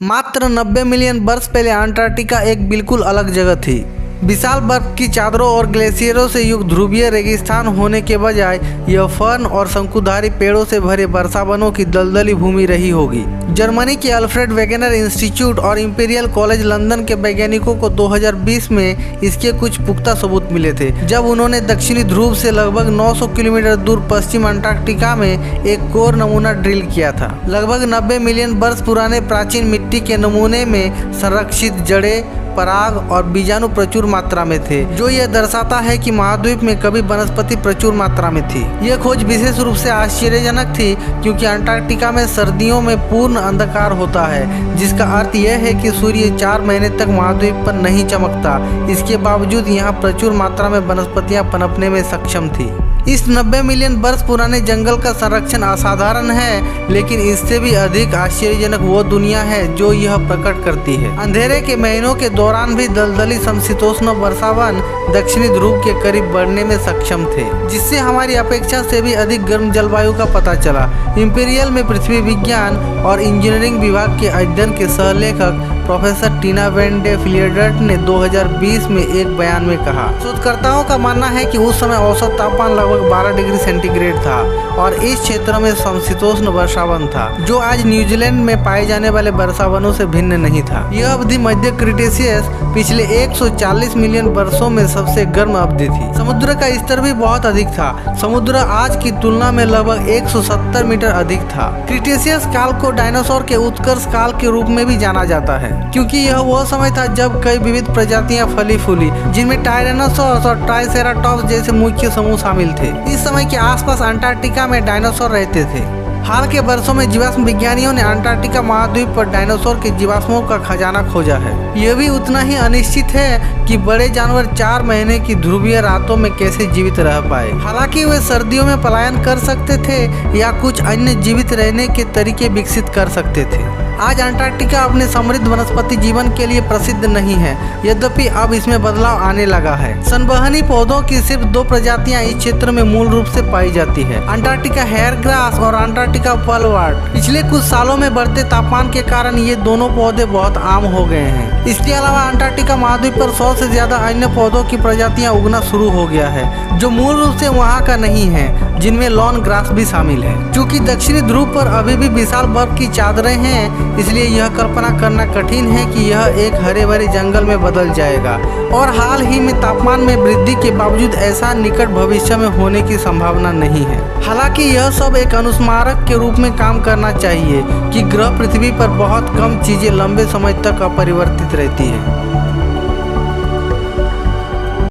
मात्र 90 मिलियन वर्ष पहले अंटार्कटिका एक बिल्कुल अलग जगह थी। विशाल बर्फ की चादरों और ग्लेशियरों से युक्त ध्रुवीय रेगिस्तान होने के बजाय यह फर्न और शंकुधारी पेड़ों से भरे वर्षावनों की दलदली भूमि रही होगी। जर्मनी के अल्फ्रेड वेगनर इंस्टीट्यूट और इंपीरियल कॉलेज लंदन के वैज्ञानिकों को 2020 में इसके कुछ पुख्ता सबूत मिले थे, जब उन्होंने दक्षिणी ध्रुव से लगभग 900 किलोमीटर दूर पश्चिम अंटार्कटिका में एक कोर नमूना ड्रिल किया था। लगभग 90 मिलियन वर्ष पुराने प्राचीन मिट्टी के नमूने में संरक्षित जड़ें, पराग और बीजाणु प्रचुर मात्रा में थे, जो यह दर्शाता है कि महाद्वीप में कभी वनस्पति प्रचुर मात्रा में थी। यह खोज विशेष रूप से आश्चर्यजनक थी क्योंकि अंटार्कटिका में सर्दियों में पूर्ण अंधकार होता है, जिसका अर्थ यह है कि सूर्य 4 महीने तक महाद्वीप पर नहीं चमकता। इसके बावजूद यहाँ प्रचुर मात्रा में वनस्पतियाँ पनपने में सक्षम थी। इस 90 मिलियन वर्ष पुराने जंगल का संरक्षण असाधारण है, लेकिन इससे भी अधिक आश्चर्यजनक वो दुनिया है जो यह प्रकट करती है। अंधेरे के महीनों के दौरान भी दलदली समशीतोष्ण वर्षावन दक्षिणी ध्रुव के करीब बढ़ने में सक्षम थे, जिससे हमारी अपेक्षा से भी अधिक गर्म जलवायु का पता चला। इंपीरियल में पृथ्वी विज्ञान और इंजीनियरिंग विभाग के अध्ययन के सहलेखक प्रोफेसर टीना वैन डे फिलियर्ट ने 2020 में एक बयान में कहा, शोधकर्ताओं का मानना है कि उस समय औसत तापमान लगभग 12 डिग्री सेंटीग्रेड था और इस क्षेत्र में समशीतोष्ण वर्षावन था, जो आज न्यूजीलैंड में पाए जाने वाले वर्षावनों से भिन्न नहीं था। यह अवधि मध्य क्रिटेशियस पिछले 140 मिलियन वर्षों में सबसे गर्म अवधि थी। समुद्र का स्तर भी बहुत अधिक था। समुद्र आज की तुलना में लगभग 170 मीटर अधिक था। क्रिटेशियस काल को डायनासोर के उत्कर्ष काल के रूप में भी जाना जाता है, क्योंकि यह वह समय था जब कई विविध प्रजातियां फली फूली, जिनमें टायरेनोसॉर्स और ट्राइसेराटॉप्स जैसे मुख्य समूह शामिल थे। इस समय के आसपास अंटार्कटिका में डायनासोर रहते थे। हाल के वर्षों में जीवाश्म विज्ञानियों ने अंटार्कटिका महाद्वीप पर डायनासोर के जीवाश्मों का खजाना खोजा है। यह भी उतना ही अनिश्चित है कि बड़े जानवर 4 महीने की ध्रुवीय रातों में कैसे जीवित रह पाए। हालांकि वे सर्दियों में पलायन कर सकते थे या कुछ अन्य जीवित रहने के तरीके विकसित कर सकते थे। आज अंटार्कटिका अपने समृद्ध वनस्पति जीवन के लिए प्रसिद्ध नहीं है, यद्यपि अब इसमें बदलाव आने लगा है। संवहनी पौधों की सिर्फ 2 प्रजातियां इस क्षेत्र में मूल रूप से पाई जाती है, अंटार्कटिका हेयर ग्रास और अंटार्कटिका पर्लवार्ट। पिछले कुछ सालों में बढ़ते तापमान के कारण ये दोनों पौधे बहुत आम हो गए हैं। इसके अलावा अंटार्कटिका महाद्वीप पर 100 से ज्यादा अन्य पौधों की प्रजातियां उगना शुरू हो गया है, जो मूल रूप से वहाँ का नहीं है, जिनमें लॉन ग्रास भी शामिल है। चूँकि दक्षिणी ध्रुव पर अभी भी विशाल बर्फ की चादरें हैं, इसलिए यह कल्पना करना कठिन है कि यह एक हरे भरे जंगल में बदल जाएगा। और हाल ही में तापमान में वृद्धि के बावजूद ऐसा निकट भविष्य में होने की संभावना नहीं है। हालांकि यह सब एक अनुस्मारक के रूप में काम करना चाहिए कि ग्रह पृथ्वी पर बहुत कम चीजें लंबे समय तक अपरिवर्तित रहती है।